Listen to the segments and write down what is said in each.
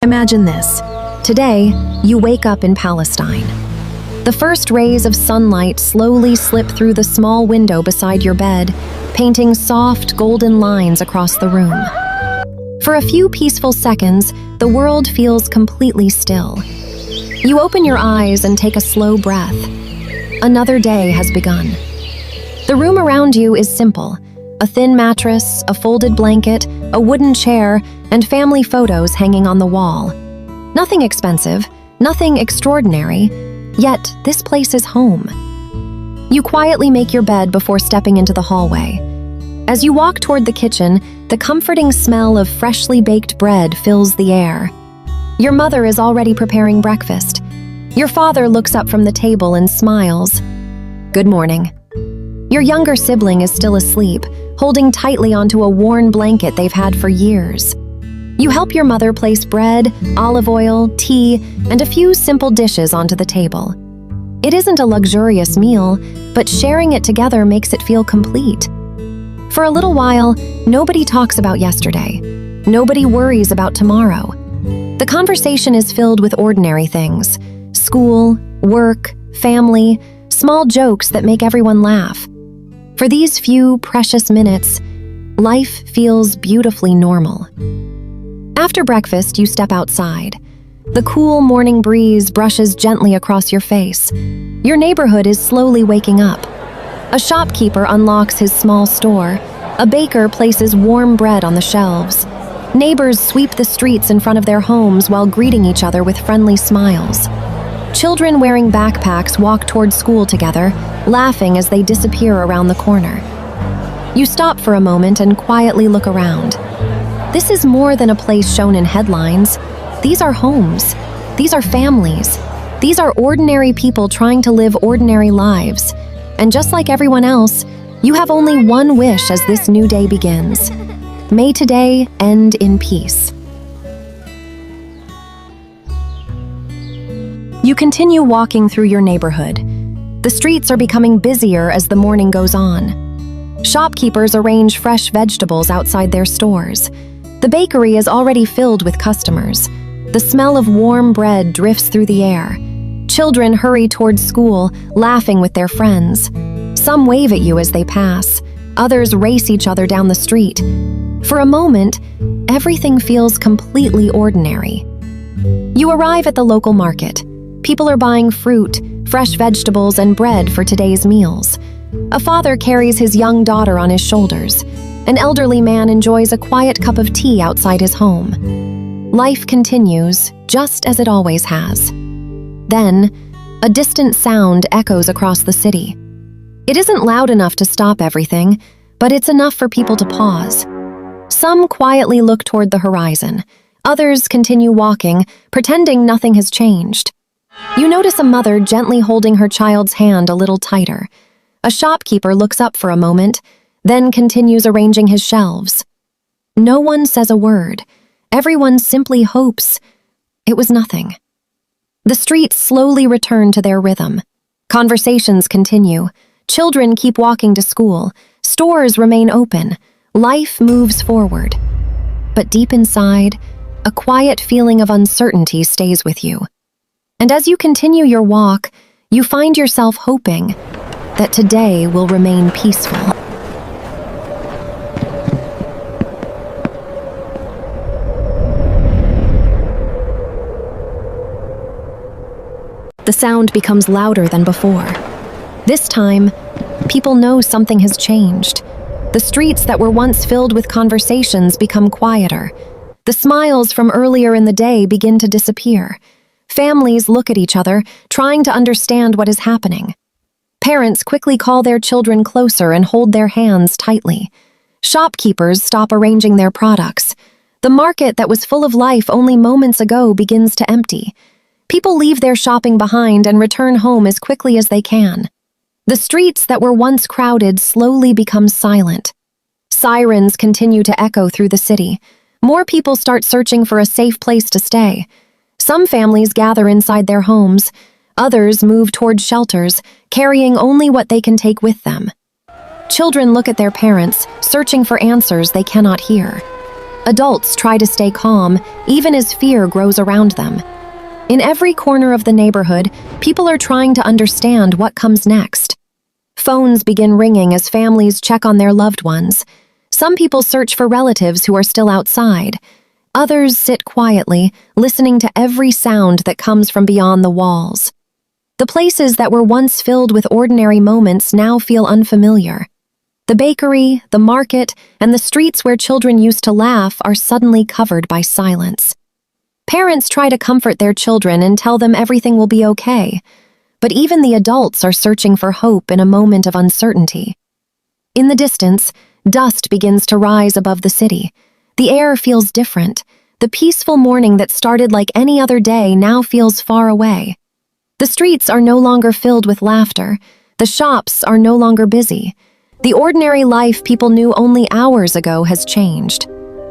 Imagine this. Today, you wake up in Palestine. The first rays of sunlight slowly slip through the small window beside your bed, painting soft, golden lines across the room. For a few peaceful seconds, the world feels completely still. You open your eyes and take a slow breath. Another day has begun. The room around you is simple: a thin mattress, a folded blanket, a wooden chair, and family photos hanging on the wall. Nothing expensive, nothing extraordinary, yet this place is home. You quietly make your bed before stepping into the hallway. As you walk toward the kitchen, the comforting smell of freshly baked bread fills the air. Your mother is already preparing breakfast. Your father looks up from the table and smiles. Good morning. Your younger sibling is still asleep, holding tightly onto a worn blanket they've had for years. You help your mother place bread, olive oil, tea, and a few simple dishes onto the table. It isn't a luxurious meal, but sharing it together makes it feel complete. For a little while, nobody talks about yesterday. Nobody worries about tomorrow. The conversation is filled with ordinary things: school, work, family, small jokes that make everyone laugh. For these few precious minutes, life feels beautifully normal. After breakfast, you step outside. The cool morning breeze brushes gently across your face. Your neighborhood is slowly waking up. A shopkeeper unlocks his small store. A baker places warm bread on the shelves. Neighbors sweep the streets in front of their homes while greeting each other with friendly smiles. Children wearing backpacks walk toward school together, laughing as they disappear around the corner. You stop for a moment and quietly look around. This is more than a place shown in headlines. These are homes. These are families. These are ordinary people trying to live ordinary lives. And just like everyone else, you have only one wish as this new day begins. May today end in peace. You continue walking through your neighborhood. The streets are becoming busier as the morning goes on. Shopkeepers arrange fresh vegetables outside their stores. The bakery is already filled with customers. The smell of warm bread drifts through the air. Children hurry towards school, laughing with their friends. Some wave at you as they pass. Others race each other down the street. For a moment, everything feels completely ordinary. You arrive at the local market. People are buying fruit, fresh vegetables, and bread for today's meals. A father carries his young daughter on his shoulders. An elderly man enjoys a quiet cup of tea outside his home. Life continues, just as it always has. Then, a distant sound echoes across the city. It isn't loud enough to stop everything, but it's enough for people to pause. Some quietly look toward the horizon. Others continue walking, pretending nothing has changed. You notice a mother gently holding her child's hand a little tighter. A shopkeeper looks up for a moment, then continues arranging his shelves. No one says a word. Everyone simply hopes. It was nothing. The streets slowly return to their rhythm. Conversations continue. Children keep walking to school. Stores remain open. Life moves forward. But deep inside, a quiet feeling of uncertainty stays with you. And as you continue your walk, you find yourself hoping that today will remain peaceful. The sound becomes louder than before. This time, people know something has changed. The streets that were once filled with conversations become quieter. The smiles from earlier in the day begin to disappear. Families look at each other, trying to understand what is happening. Parents quickly call their children closer and hold their hands tightly. Shopkeepers stop arranging their products. The market that was full of life only moments ago begins to empty. People leave their shopping behind and return home as quickly as they can. The streets that were once crowded slowly become silent. Sirens continue to echo through the city. More people start searching for a safe place to stay. Some families gather inside their homes. Others move toward shelters, carrying only what they can take with them. Children look at their parents, searching for answers they cannot hear. Adults try to stay calm, even as fear grows around them. In every corner of the neighborhood, people are trying to understand what comes next. Phones begin ringing as families check on their loved ones. Some people search for relatives who are still outside. Others sit quietly, listening to every sound that comes from beyond the walls. The places that were once filled with ordinary moments now feel unfamiliar. The bakery, the market, and the streets where children used to laugh are suddenly covered by silence. Parents try to comfort their children and tell them everything will be okay, but even the adults are searching for hope in a moment of uncertainty. In the distance, dust begins to rise above the city. The air feels different. The peaceful morning that started like any other day now feels far away. The streets are no longer filled with laughter. The shops are no longer busy. The ordinary life people knew only hours ago has changed.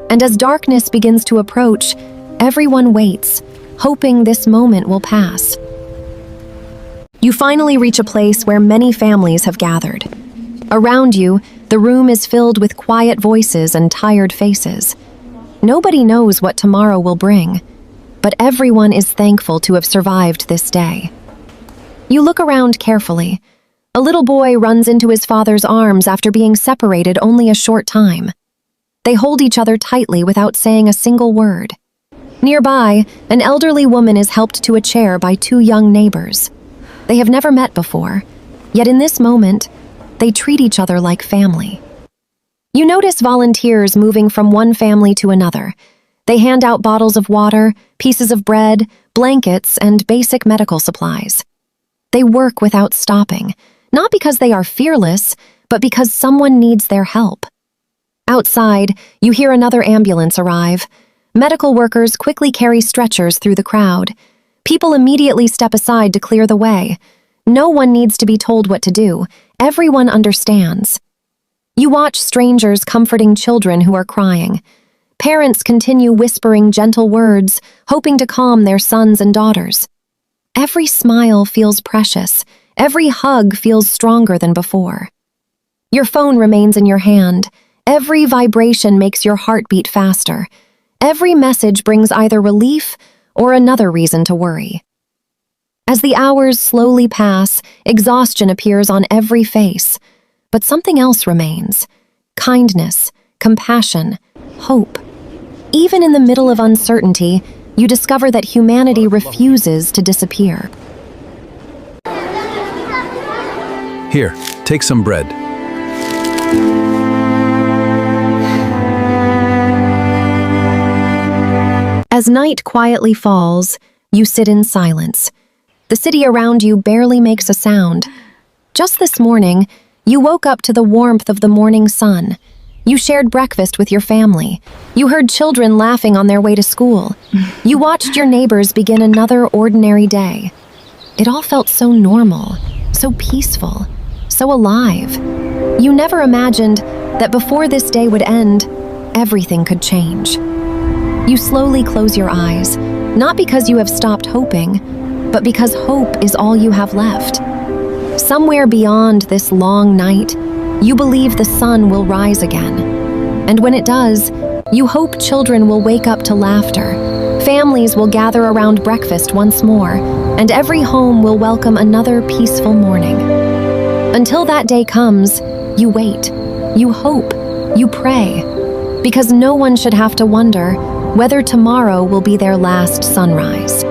And as darkness begins to approach, everyone waits, hoping this moment will pass. You finally reach a place where many families have gathered. Around you, the room is filled with quiet voices and tired faces. Nobody knows what tomorrow will bring, but everyone is thankful to have survived this day. You look around carefully. A little boy runs into his father's arms after being separated only a short time. They hold each other tightly without saying a single word. Nearby, an elderly woman is helped to a chair by two young neighbors. They have never met before, yet in this moment, they treat each other like family. You notice volunteers moving from one family to another. They hand out bottles of water, pieces of bread, blankets, and basic medical supplies. They work without stopping, not because they are fearless, but because someone needs their help. Outside, you hear another ambulance arrive. Medical workers quickly carry stretchers through the crowd. People immediately step aside to clear the way. No one needs to be told what to do. Everyone understands. You watch strangers comforting children who are crying. Parents continue whispering gentle words, hoping to calm their sons and daughters. Every smile feels precious. Every hug feels stronger than before. Your phone remains in your hand. Every vibration makes your heart beat faster. Every message brings either relief or another reason to worry. As the hours slowly pass, exhaustion appears on every face. But something else remains: kindness, compassion, hope. Even in the middle of uncertainty, you discover that humanity refuses to disappear. Here, take some bread. As night quietly falls, you sit in silence. The city around you barely makes a sound. Just this morning, you woke up to the warmth of the morning sun. You shared breakfast with your family. You heard children laughing on their way to school. You watched your neighbors begin another ordinary day. It all felt so normal, so peaceful, so alive. You never imagined that before this day would end, everything could change. You slowly close your eyes, not because you have stopped hoping, but because hope is all you have left. Somewhere beyond this long night, you believe the sun will rise again. And when it does, you hope children will wake up to laughter. Families will gather around breakfast once more, and every home will welcome another peaceful morning. Until that day comes, you wait, you hope, you pray, because no one should have to wonder whether tomorrow will be their last sunrise.